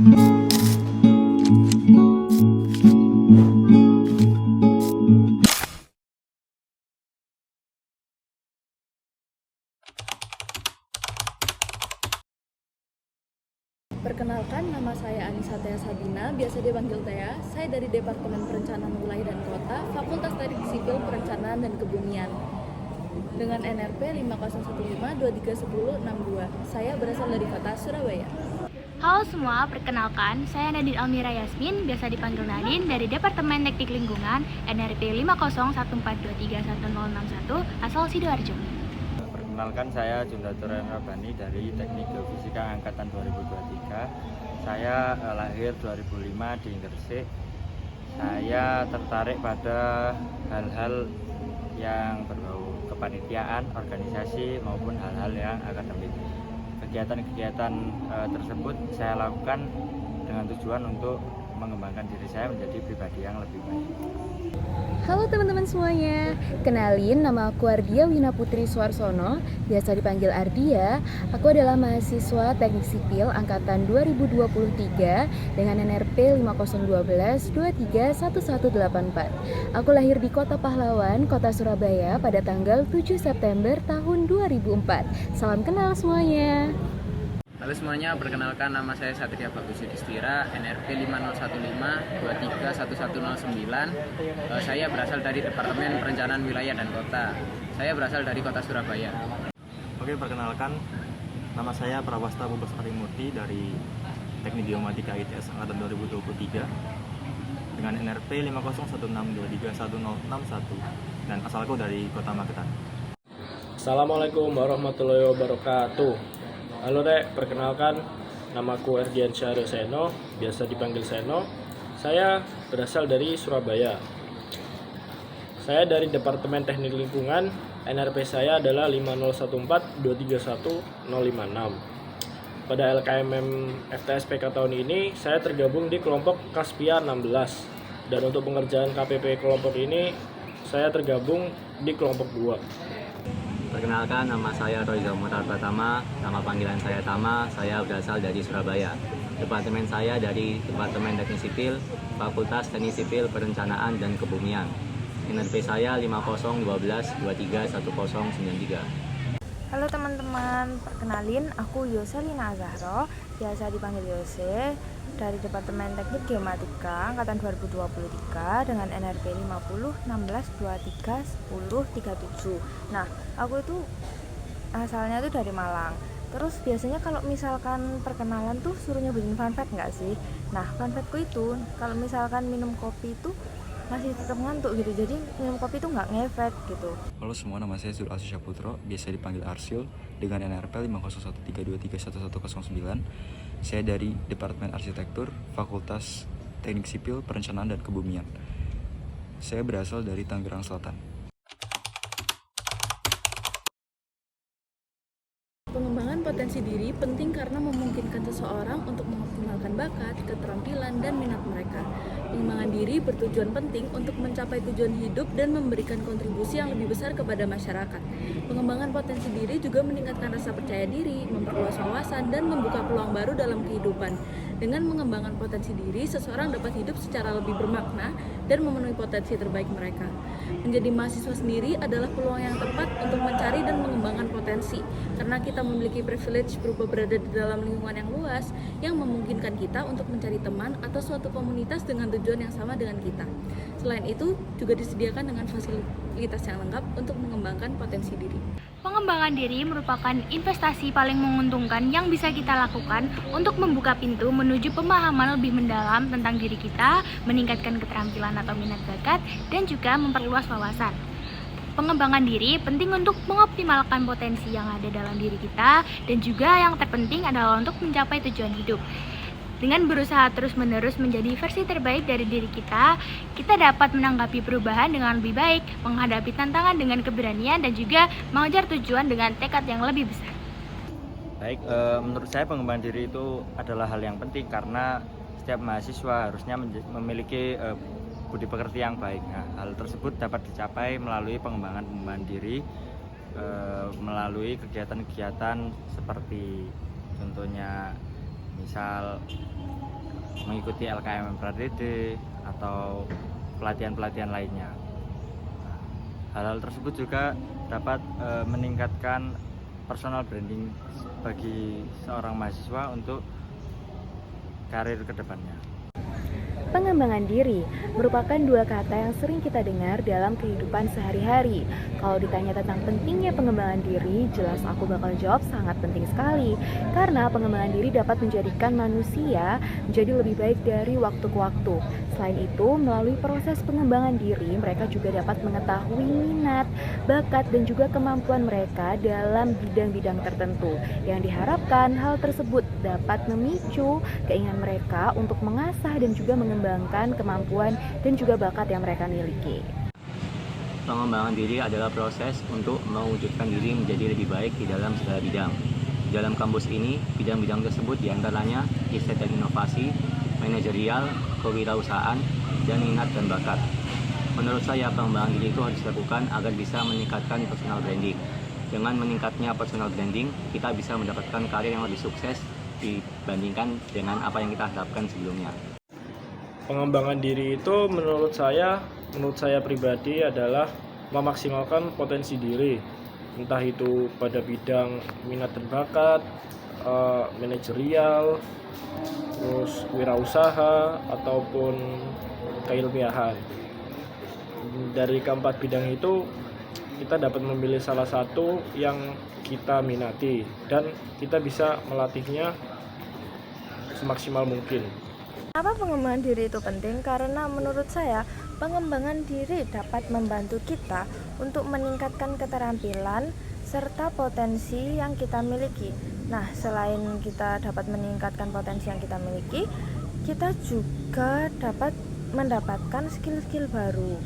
Perkenalkan, nama saya Anissa Tea Sabina, biasa dipanggil Tea. Saya dari Departemen Perencanaan Wilayah dan Kota, Fakultas Teknik Sipil Perencanaan dan Kebumian. Dengan NRP 5015231062. Saya berasal dari kota Surabaya. Halo semua, perkenalkan, saya Nadine Almira Yasmin, biasa dipanggil Nadine dari Departemen Teknik Lingkungan, NRP 5014231061, asal Sidoarjo. Perkenalkan, saya Jundatur Rabani dari Teknik Geofisika Angkatan 2023. Saya lahir 2005 di Gresik. Saya tertarik pada hal-hal yang berbau kepanitiaan, organisasi maupun hal-hal yang akademik. Kegiatan-kegiatan tersebut saya lakukan dengan tujuan untuk mengembangkan diri saya menjadi pribadi yang lebih baik. Halo teman-teman semuanya, kenalin nama aku Ardia Wina Putri Suarsono, biasa dipanggil Ardia. Aku adalah mahasiswa Teknik Sipil Angkatan 2023 dengan NRP 5012231184. Aku lahir di Kota Pahlawan, Kota Surabaya pada tanggal 7 September tahun 2004. Salam kenal semuanya. Halo semuanya, perkenalkan nama saya Satria Bagus Yudhistira, NRP 5015231109. Saya berasal dari Departemen Perencanaan Wilayah dan Kota. Saya berasal dari Kota Surabaya. Oke, perkenalkan, nama saya Prawasta Bubas Arimurti dari Teknik Geomatika ITS Angkatan 2023 dengan NRP 5016231061 dan asalku dari Kota Magetan. Assalamualaikum warahmatullahi wabarakatuh. Halo Dek, perkenalkan, namaku Erdian Syahrio Seno, biasa dipanggil Seno. Saya berasal dari Surabaya. Saya dari Departemen Teknik Lingkungan, NRP saya adalah 501423156. Pada LKMM FTSPK tahun ini, saya tergabung di kelompok Kaspia 16. Dan untuk pengerjaan KPP kelompok ini, saya tergabung di kelompok 2. Perkenalkan, nama saya Roy Zamutar Pratama, nama panggilan saya Tama, saya berasal dari Surabaya. Departemen saya dari Departemen Teknik Sipil, Fakultas Teknik Sipil Perencanaan dan Kebumian. NRP saya 5012231093. Halo teman-teman, perkenalin aku Yoselina Azahro, biasa dipanggil Yose, dari Departemen Teknik Geomatika Angkatan 2023 dengan NRP 5016231037. Nah, aku itu asalnya tuh dari Malang. Terus biasanya kalau misalkan perkenalan tuh suruh nyebutin fun fact nggak sih? Nah, fun factku itu kalau misalkan minum kopi itu masih tetap ngantuk gitu, jadi minum kopi itu nggak ngefek gitu. Halo semua, nama saya Zul Asy Syaputro, biasa dipanggil Arsil, dengan NRP 5013231109. Saya dari Departemen Arsitektur, Fakultas Teknik Sipil Perencanaan dan Kebumian. Saya berasal dari Tangerang Selatan. Pengembangan potensi diri penting karena memungkinkan seseorang untuk mengoptimalkan bakat, keterampilan, dan minat mereka. Pengembangan diri bertujuan penting untuk mencapai tujuan hidup dan memberikan kontribusi yang lebih besar kepada masyarakat. Pengembangan potensi diri juga meningkatkan rasa percaya diri, memperluas wawasan, dan membuka peluang baru dalam kehidupan. Dengan mengembangkan potensi diri, seseorang dapat hidup secara lebih bermakna dan memenuhi potensi terbaik mereka. Menjadi mahasiswa sendiri adalah peluang yang tepat untuk mencari dan mengembangkan potensi, karena kita memiliki privilege berupa berada di dalam lingkungan yang luas yang memungkinkan kita untuk mencari teman atau suatu komunitas dengan tujuan yang sama dengan kita. Selain itu, juga disediakan dengan fasilitas yang lengkap untuk mengembangkan potensi diri. Pengembangan diri merupakan investasi paling menguntungkan yang bisa kita lakukan untuk membuka pintu menuju pemahaman lebih mendalam tentang diri kita, meningkatkan keterampilan atau minat bakat, dan juga memperluas wawasan. Pengembangan diri penting untuk mengoptimalkan potensi yang ada dalam diri kita, dan juga yang terpenting adalah untuk mencapai tujuan hidup. Dengan berusaha terus-menerus menjadi versi terbaik dari diri kita, kita dapat menanggapi perubahan dengan lebih baik, menghadapi tantangan dengan keberanian, dan juga mengejar tujuan dengan tekad yang lebih besar. Baik, menurut saya pengembangan diri itu adalah hal yang penting karena setiap mahasiswa harusnya memiliki budi pekerti yang baik. Nah, hal tersebut dapat dicapai melalui pengembangan diri, melalui kegiatan-kegiatan seperti contohnya misal mengikuti LKM MPRDD atau pelatihan-pelatihan lainnya. Hal-hal tersebut juga dapat meningkatkan personal branding bagi seorang mahasiswa untuk karir kedepannya. Pengembangan diri merupakan dua kata yang sering kita dengar dalam kehidupan sehari-hari. Kalau ditanya tentang pentingnya pengembangan diri, jelas aku bakal jawab sangat penting sekali. Karena pengembangan diri dapat menjadikan manusia menjadi lebih baik dari waktu ke waktu. Selain itu, melalui proses pengembangan diri, mereka juga dapat mengetahui minat, bakat, dan juga kemampuan mereka dalam bidang-bidang tertentu. Yang diharapkan hal tersebut dapat memicu keinginan mereka untuk mengasah dan juga mengembangkan kemampuan dan juga bakat yang mereka miliki. Pengembangan diri adalah proses untuk mewujudkan diri menjadi lebih baik di dalam segala bidang. Di dalam kampus ini, bidang-bidang tersebut diantaranya riset dan inovasi, manajerial, kewirausahaan, dan minat dan bakat. Menurut saya, pengembangan diri itu harus dilakukan agar bisa meningkatkan personal branding. Dengan meningkatnya personal branding, kita bisa mendapatkan karir yang lebih sukses dibandingkan dengan apa yang kita harapkan sebelumnya. Pengembangan diri itu menurut saya pribadi adalah memaksimalkan potensi diri, entah itu pada bidang minat dan bakat, manajerial, terus wirausaha ataupun keilmiahan. Dari keempat bidang itu kita dapat memilih salah satu yang kita minati dan kita bisa melatihnya semaksimal mungkin. Apa pengembangan diri itu penting? Karena menurut saya pengembangan diri dapat membantu kita untuk meningkatkan keterampilan serta potensi yang kita miliki. Nah, selain kita dapat meningkatkan potensi yang kita miliki, kita juga dapat mendapatkan skill-skill baru.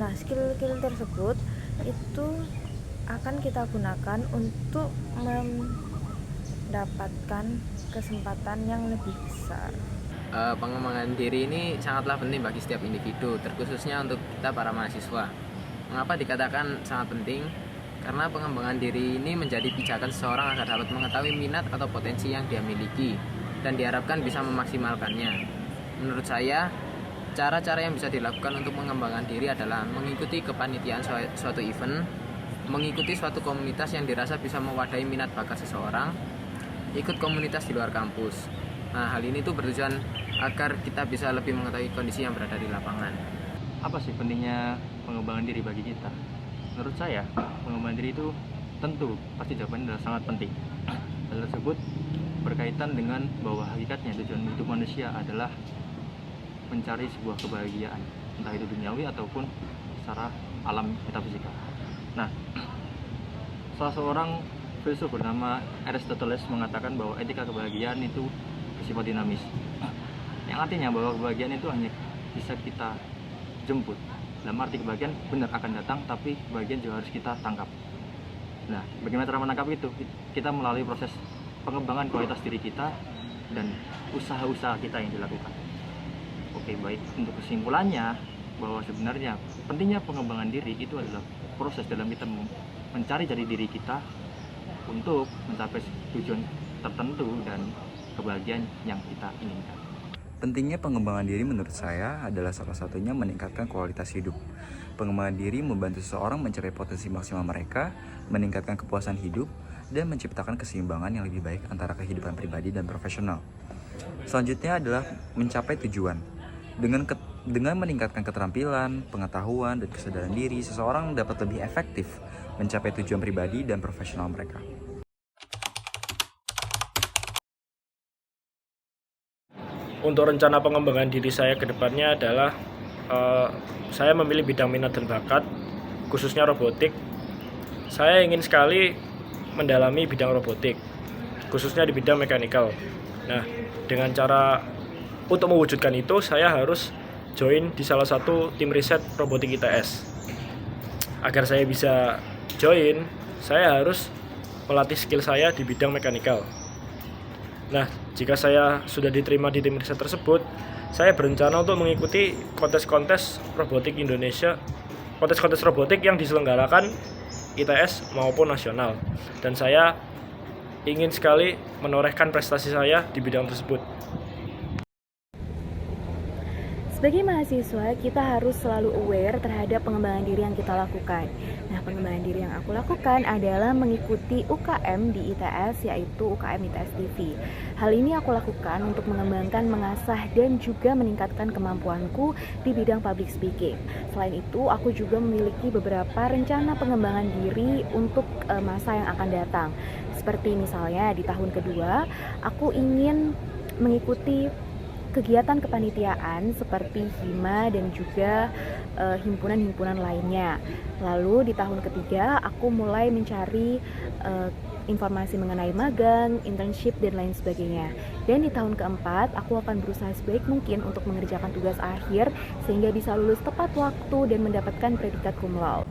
Nah, skill-skill tersebut itu akan kita gunakan untuk mendapatkan kesempatan yang lebih besar. Pengembangan diri ini sangatlah penting bagi setiap individu, terkhususnya untuk kita para mahasiswa. Mengapa dikatakan sangat penting? Karena pengembangan diri ini menjadi pijakan seseorang agar dapat mengetahui minat atau potensi yang dia miliki dan diharapkan bisa memaksimalkannya. Menurut saya, cara-cara yang bisa dilakukan untuk mengembangkan diri adalah mengikuti kepanitiaan suatu event, mengikuti suatu komunitas yang dirasa bisa mewadahi minat bakat seseorang, ikut komunitas di luar kampus. Nah, hal ini tuh bertujuan agar kita bisa lebih mengetahui kondisi yang berada di lapangan. Apa sih pentingnya pengembangan diri bagi kita? Menurut saya, pengembangan diri itu tentu pasti jawabannya adalah sangat penting. Hal tersebut berkaitan dengan bahwa hakikatnya tujuan hidup manusia adalah mencari sebuah kebahagiaan, entah itu duniawi ataupun secara alam metafisika. Nah, salah seorang filsuf bernama Aristoteles mengatakan bahwa etika kebahagiaan itu bersifat dinamis, yang artinya bahwa kebahagiaan itu hanya bisa kita jemput. Dalam arti kebahagiaan benar akan datang, tapi kebahagiaan juga harus kita tangkap. Nah, bagaimana cara menangkap itu? Kita melalui proses pengembangan kualitas diri kita dan usaha-usaha kita yang dilakukan. Oke, baik. Untuk kesimpulannya, bahwa sebenarnya pentingnya pengembangan diri itu adalah proses dalam kita mencari jati diri kita untuk mencapai tujuan tertentu dan kebahagiaan yang kita inginkan. Pentingnya pengembangan diri menurut saya adalah salah satunya meningkatkan kualitas hidup. Pengembangan diri membantu seseorang mencapai potensi maksimal mereka, meningkatkan kepuasan hidup, dan menciptakan keseimbangan yang lebih baik antara kehidupan pribadi dan profesional. Selanjutnya adalah mencapai tujuan. Dengan meningkatkan keterampilan, pengetahuan, dan kesadaran diri, seseorang dapat lebih efektif mencapai tujuan pribadi dan profesional mereka. Untuk rencana pengembangan diri saya ke depannya adalah saya memilih bidang minat dan bakat, khususnya robotik. Saya ingin sekali mendalami bidang robotik, khususnya di bidang mekanikal. Nah, dengan cara untuk mewujudkan itu, saya harus join di salah satu tim riset robotik ITS. Agar saya bisa join, saya harus melatih skill saya di bidang mekanikal. Nah, jika saya sudah diterima di tim riset tersebut, saya berencana untuk mengikuti kontes-kontes robotik Indonesia, kontes-kontes robotik yang diselenggarakan ITS maupun nasional. Dan saya ingin sekali menorehkan prestasi saya di bidang tersebut. Sebagai mahasiswa, kita harus selalu aware terhadap pengembangan diri yang kita lakukan. Nah, pengembangan diri yang aku lakukan adalah mengikuti UKM di ITS, yaitu UKM ITS TV. Hal ini aku lakukan untuk mengembangkan, mengasah, dan juga meningkatkan kemampuanku di bidang public speaking. Selain itu, aku juga memiliki beberapa rencana pengembangan diri untuk masa yang akan datang. Seperti misalnya di tahun kedua, aku ingin mengikuti kegiatan kepanitiaan seperti HIMA dan juga himpunan-himpunan lainnya. Lalu di tahun ketiga aku mulai mencari informasi mengenai magang, internship, dan lain sebagainya. Dan di tahun keempat aku akan berusaha sebaik mungkin untuk mengerjakan tugas akhir sehingga bisa lulus tepat waktu dan mendapatkan predikat cum laude.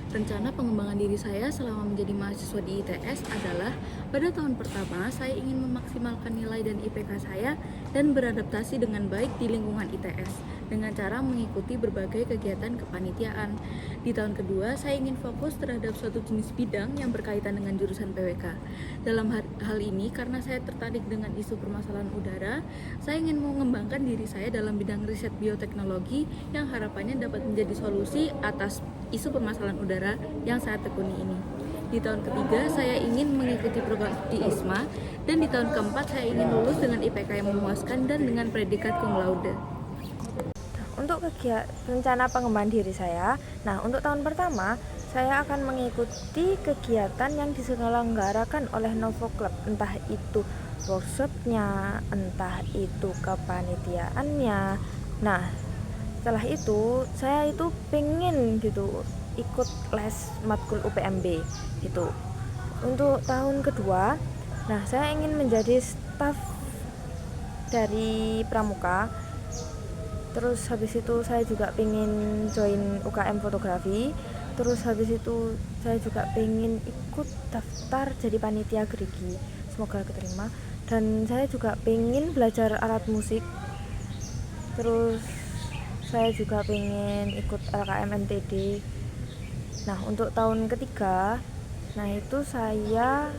Rencana pengembangan diri saya selama menjadi mahasiswa di ITS adalah pada tahun pertama saya ingin memaksimalkan nilai dan IPK saya dan beradaptasi dengan baik di lingkungan ITS dengan cara mengikuti berbagai kegiatan kepanitiaan. Di tahun kedua saya ingin fokus terhadap suatu jenis bidang yang berkaitan dengan jurusan PWK. Dalam hal ini karena saya tertarik dengan isu permasalahan udara, saya ingin mengembangkan diri saya dalam bidang riset bioteknologi yang harapannya dapat menjadi solusi atas isu permasalahan udara yang saya tekuni ini. Di tahun ketiga saya ingin mengikuti program di ISMA dan di tahun keempat saya ingin lulus dengan IPK yang memuaskan dan dengan predikat cum laude. Untuk rencana pengembangan diri saya, nah untuk tahun pertama saya akan mengikuti kegiatan yang diselenggarakan oleh Novo Club, entah itu workshopnya, entah itu kepanitiaannya. Nah, setelah itu saya itu pengen gitu ikut les matkul UPMB gitu. Untuk tahun kedua, nah saya ingin menjadi staf dari Pramuka. Terus habis itu saya juga pengen join UKM fotografi. Terus habis itu saya juga pengen ikut daftar jadi panitia gerigi. Semoga keterima. Dan saya juga pengen belajar alat musik. Terus saya juga pengen ikut LKM MTD. Nah, untuk tahun ketiga, nah itu saya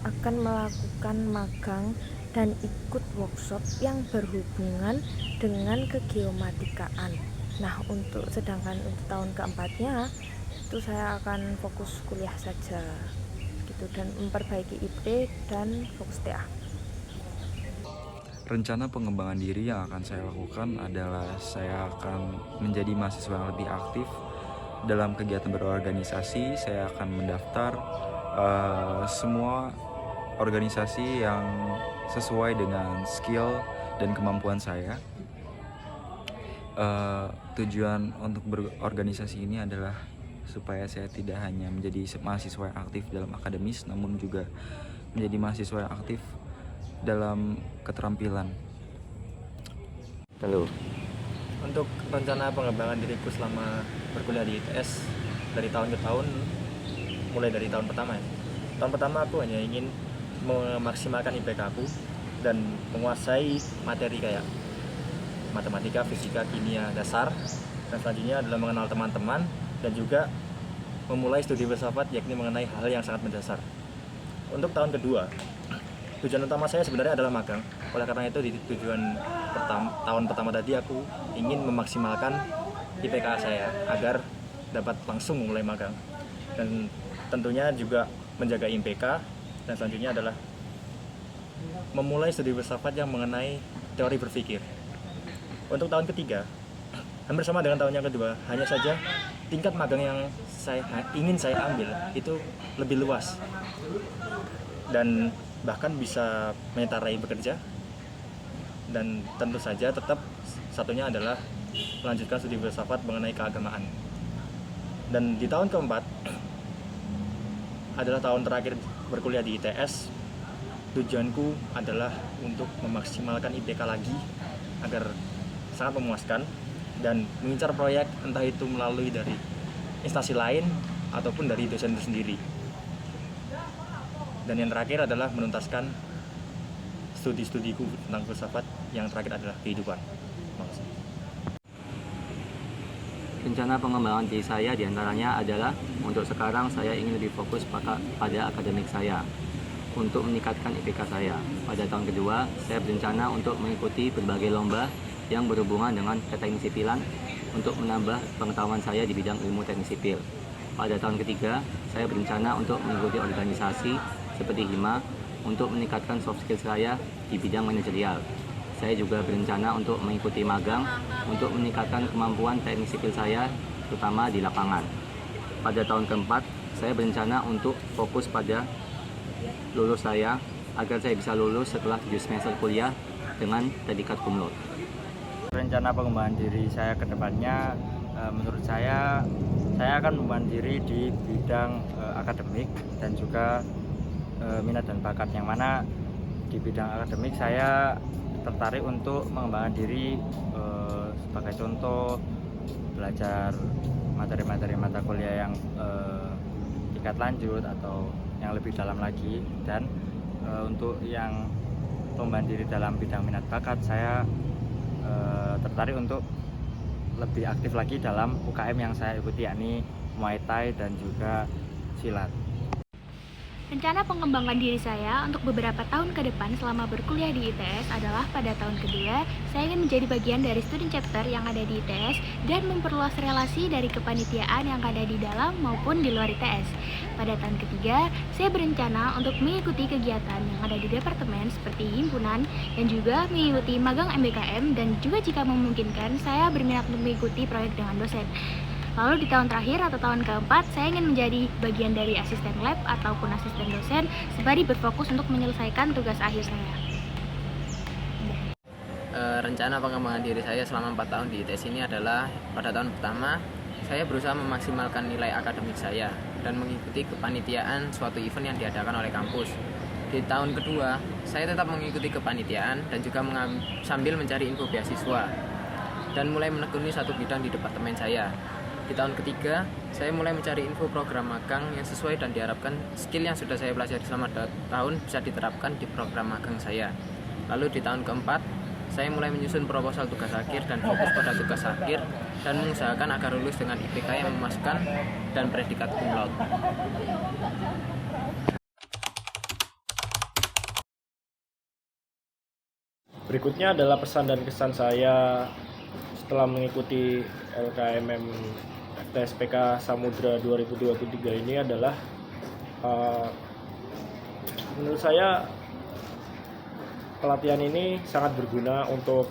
akan melakukan magang dan ikut workshop yang berhubungan dengan kegeomatikaan. Nah, sedangkan untuk tahun keempatnya itu saya akan fokus kuliah saja gitu dan memperbaiki IP dan fokus TA. Rencana pengembangan diri yang akan saya lakukan adalah saya akan menjadi mahasiswa yang lebih aktif dalam kegiatan berorganisasi. Saya akan mendaftar semua organisasi yang sesuai dengan skill dan kemampuan saya. Tujuan untuk berorganisasi ini adalah supaya saya tidak hanya menjadi mahasiswa yang aktif dalam akademis, namun juga menjadi mahasiswa yang aktif dalam keterampilan. Halo. Untuk rencana pengembangan diriku selama berkuliah di ITS dari tahun ke tahun, mulai dari tahun pertama ya. Tahun pertama aku hanya ingin memaksimalkan IPK aku dan menguasai materi kayak matematika, fisika, kimia dasar, dan selanjutnya adalah mengenal teman-teman dan juga memulai studi filsafat yakni mengenai hal yang sangat mendasar. Untuk tahun kedua, tujuan utama saya sebenarnya adalah magang. Oleh karena itu di tahun pertama tadi aku ingin memaksimalkan IPK saya agar dapat langsung mulai magang. Dan tentunya juga menjaga IPK dan selanjutnya adalah memulai studi filsafat yang mengenai teori berpikir. Untuk tahun ketiga, hampir sama dengan tahun yang kedua, hanya saja tingkat magang yang ingin saya ambil itu lebih luas dan bahkan bisa menyertai bekerja, dan tentu saja tetap satunya adalah melanjutkan studi filsafat mengenai keagamaan. Dan di tahun keempat adalah tahun terakhir berkuliah di ITS. Tujuanku adalah untuk memaksimalkan IPK lagi agar sangat memuaskan dan mengincar proyek entah itu melalui dari instansi lain ataupun dari dosen itu sendiri. Dan yang terakhir adalah menuntaskan studi-studiku tentang filsafat, yang terakhir adalah kehidupan. Makasih. Rencana pengembangan diri saya diantaranya adalah untuk sekarang saya ingin lebih fokus pada akademik saya. untuk meningkatkan IPK saya. Pada tahun kedua, saya berencana untuk mengikuti berbagai lomba yang berhubungan dengan keteknik sipilan untuk menambah pengetahuan saya di bidang ilmu teknik sipil. Pada tahun ketiga, saya berencana untuk mengikuti organisasi seperti HIMA untuk meningkatkan soft skill saya di bidang manajerial. Saya juga berencana untuk mengikuti magang untuk meningkatkan kemampuan teknik sipil saya, terutama di lapangan. Pada tahun keempat, saya berencana untuk fokus pada lulus saya agar saya bisa lulus setelah 7 semester kuliah dengan predikat cum laude. Rencana pengembangan diri saya ke depannya, menurut saya akan mengembangkan diri di bidang akademik dan juga minat dan bakat, yang mana di bidang akademik saya tertarik untuk mengembangkan diri sebagai contoh belajar materi-materi mata kuliah yang tingkat lanjut atau yang lebih dalam lagi, dan untuk yang pengembangan diri dalam bidang minat bakat saya tertarik untuk lebih aktif lagi dalam UKM yang saya ikuti, yakni Muay Thai dan juga silat. Rencana pengembangan diri saya untuk beberapa tahun ke depan selama berkuliah di ITS adalah pada tahun kedua, saya ingin menjadi bagian dari student chapter yang ada di ITS dan memperluas relasi dari kepanitiaan yang ada di dalam maupun di luar ITS. Pada tahun ketiga, saya berencana untuk mengikuti kegiatan yang ada di departemen seperti himpunan dan juga mengikuti magang MBKM, dan juga jika memungkinkan, saya berminat untuk mengikuti proyek dengan dosen. Lalu di tahun terakhir atau tahun keempat, saya ingin menjadi bagian dari asisten lab ataupun asisten dosen sembari berfokus untuk menyelesaikan tugas akhir saya. Rencana pengembangan diri saya selama 4 tahun di ITS ini adalah, pada tahun pertama, saya berusaha memaksimalkan nilai akademik saya dan mengikuti kepanitiaan suatu event yang diadakan oleh kampus. Di tahun kedua, saya tetap mengikuti kepanitiaan dan juga sambil mencari info beasiswa dan mulai menekuni satu bidang di departemen saya. Di tahun ketiga, saya mulai mencari info program magang yang sesuai dan diharapkan skill yang sudah saya pelajari selama 2 tahun bisa diterapkan di program magang saya. Lalu di tahun keempat, saya mulai menyusun proposal tugas akhir dan fokus pada tugas akhir dan mengusahakan agar lulus dengan IPK yang memuaskan dan predikat cum laude. Berikutnya adalah pesan dan kesan saya setelah mengikuti LKMM FTSPK Samudra 2023 ini adalah menurut saya pelatihan ini sangat berguna untuk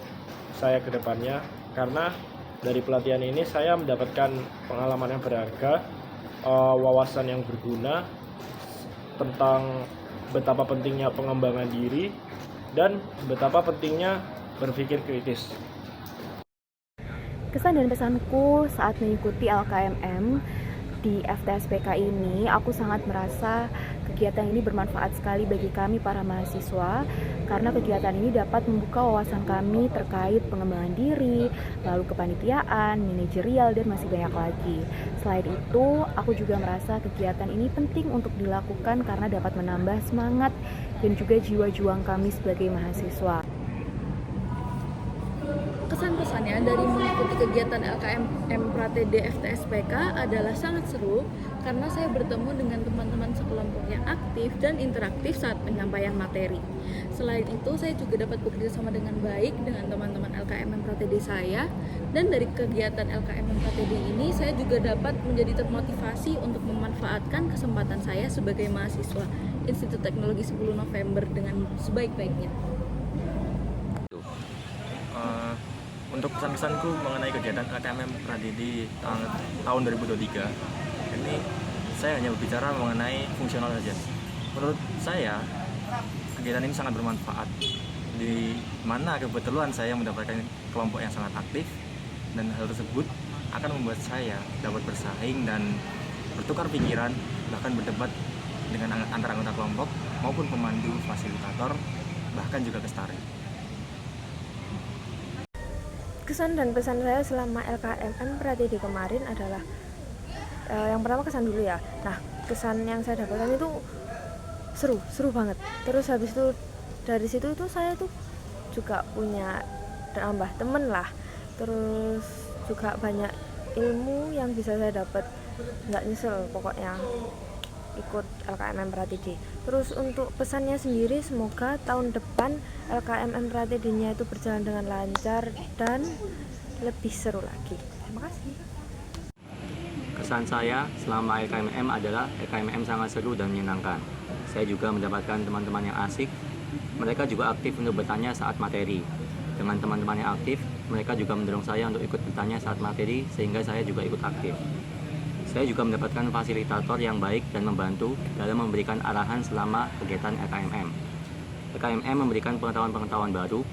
saya ke depannya, karena dari pelatihan ini saya mendapatkan pengalaman yang berharga, wawasan yang berguna tentang betapa pentingnya pengembangan diri dan betapa pentingnya berpikir kritis. Kesan dan pesanku saat mengikuti LKMM di FTSPK ini, aku sangat merasa kegiatan ini bermanfaat sekali bagi kami para mahasiswa, karena kegiatan ini dapat membuka wawasan kami terkait pengembangan diri, lalu kepanitiaan, manajerial, dan masih banyak lagi. Selain itu, aku juga merasa kegiatan ini penting untuk dilakukan karena dapat menambah semangat dan juga jiwa juang kami sebagai mahasiswa. Kesan-pesannya dari mengikuti kegiatan LKMM Pratede FTSPK adalah sangat seru karena saya bertemu dengan teman-teman sekelompok yang aktif dan interaktif saat penyampaian materi. Selain itu, saya juga dapat bekerja sama dengan baik dengan teman-teman LKMM Pratede saya, dan dari kegiatan LKMM Pratede ini saya juga dapat menjadi termotivasi untuk memanfaatkan kesempatan saya sebagai mahasiswa Institut Teknologi 10 November dengan sebaik-baiknya. Untuk pesan-pesanku mengenai kegiatan LKMM Pratede tahun 2023, ini saya hanya berbicara mengenai fungsional saja. Menurut saya, kegiatan ini sangat bermanfaat, di mana kebetulan saya mendapatkan kelompok yang sangat aktif, dan hal tersebut akan membuat saya dapat bersaing dan bertukar pikiran, bahkan berdebat dengan antara anggota kelompok maupun pemandu, fasilitator, bahkan juga kestari. Kesan dan pesan saya selama LKMM Pratede kemarin adalah yang pertama kesan dulu ya. Nah, kesan yang saya dapatkan itu seru banget. Terus habis itu dari situ tuh saya tuh juga punya nambah temen lah. Terus juga banyak ilmu yang bisa saya dapat, nggak nyesel pokoknya. ikut LKMM Pratidi. Terus untuk pesannya sendiri, semoga tahun depan LKMM Pratidinya itu berjalan dengan lancar dan lebih seru lagi. Terima kasih. Kesan saya selama LKMM adalah LKMM sangat seru dan menyenangkan. Saya juga mendapatkan teman-teman yang asik. Mereka juga aktif untuk bertanya saat materi. Dengan teman-teman yang aktif, mereka juga mendorong saya untuk ikut bertanya saat materi, sehingga saya juga ikut aktif. Saya juga mendapatkan fasilitator yang baik dan membantu dalam memberikan arahan selama kegiatan LKMM. LKMM memberikan pengetahuan-pengetahuan baru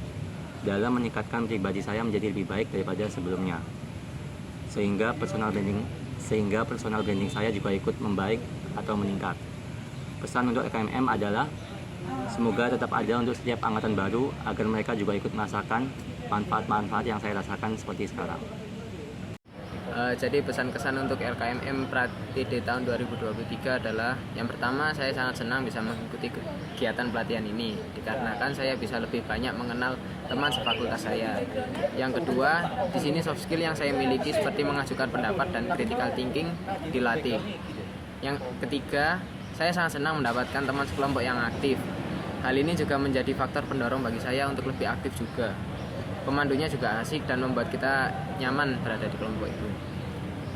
dalam meningkatkan pribadi saya menjadi lebih baik daripada sebelumnya. Sehingga personal branding saya juga ikut membaik atau meningkat. Pesan untuk LKMM adalah semoga tetap ada untuk setiap angkatan baru agar mereka juga ikut merasakan manfaat-manfaat yang saya rasakan seperti sekarang. Jadi pesan-kesan untuk LKMM Pratidi tahun 2023 adalah yang pertama, saya sangat senang bisa mengikuti kegiatan pelatihan ini dikarenakan saya bisa lebih banyak mengenal teman sefakultas saya. Yang kedua, di sini soft skill yang saya miliki seperti mengajukan pendapat dan critical thinking dilatih. Yang ketiga, saya sangat senang mendapatkan teman sekelompok yang aktif. Hal ini juga menjadi faktor pendorong bagi saya untuk lebih aktif juga. Pemandunya juga asik dan membuat kita nyaman berada di kelompok itu.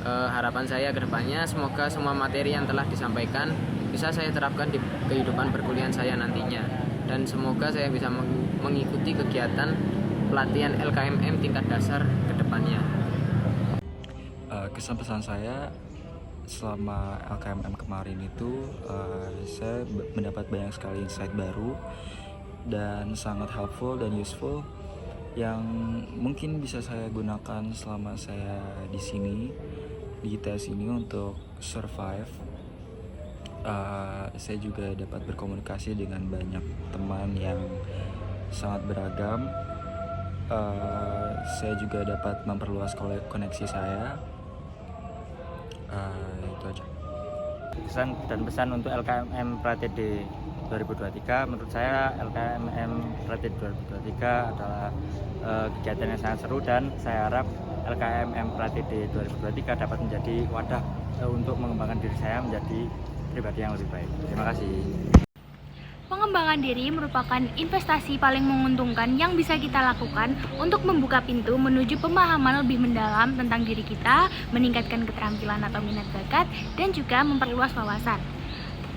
Harapan saya ke depannya semoga semua materi yang telah disampaikan bisa saya terapkan di kehidupan perkuliahan saya nantinya. Dan semoga saya bisa mengikuti kegiatan pelatihan LKMM tingkat dasar ke depannya. Kesan pesan saya selama LKMM kemarin itu saya mendapat banyak sekali insight baru dan sangat helpful dan useful yang mungkin bisa saya gunakan selama saya di sini di tes ini untuk survive. Saya juga dapat berkomunikasi dengan banyak teman yang sangat beragam. Saya juga dapat memperluas koneksi saya. Itu aja. Kesan dan pesan untuk LKMM Pratidi 2023, menurut saya LKMM Pratidi 2023 adalah kegiatan yang sangat seru dan saya harap LKMM Pratidi 2023 dapat menjadi wadah untuk mengembangkan diri saya menjadi pribadi yang lebih baik. Terima kasih. Pengembangan diri merupakan investasi paling menguntungkan yang bisa kita lakukan untuk membuka pintu menuju pemahaman lebih mendalam tentang diri kita, meningkatkan keterampilan atau minat bakat, dan juga memperluas wawasan.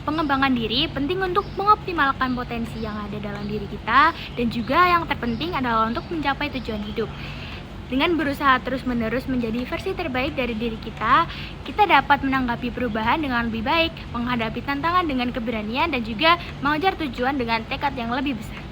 Pengembangan diri penting untuk mengoptimalkan potensi yang ada dalam diri kita, dan juga yang terpenting adalah untuk mencapai tujuan hidup. Dengan berusaha terus-menerus menjadi versi terbaik dari diri kita, kita dapat menanggapi perubahan dengan lebih baik, menghadapi tantangan dengan keberanian, dan juga mengejar tujuan dengan tekad yang lebih besar.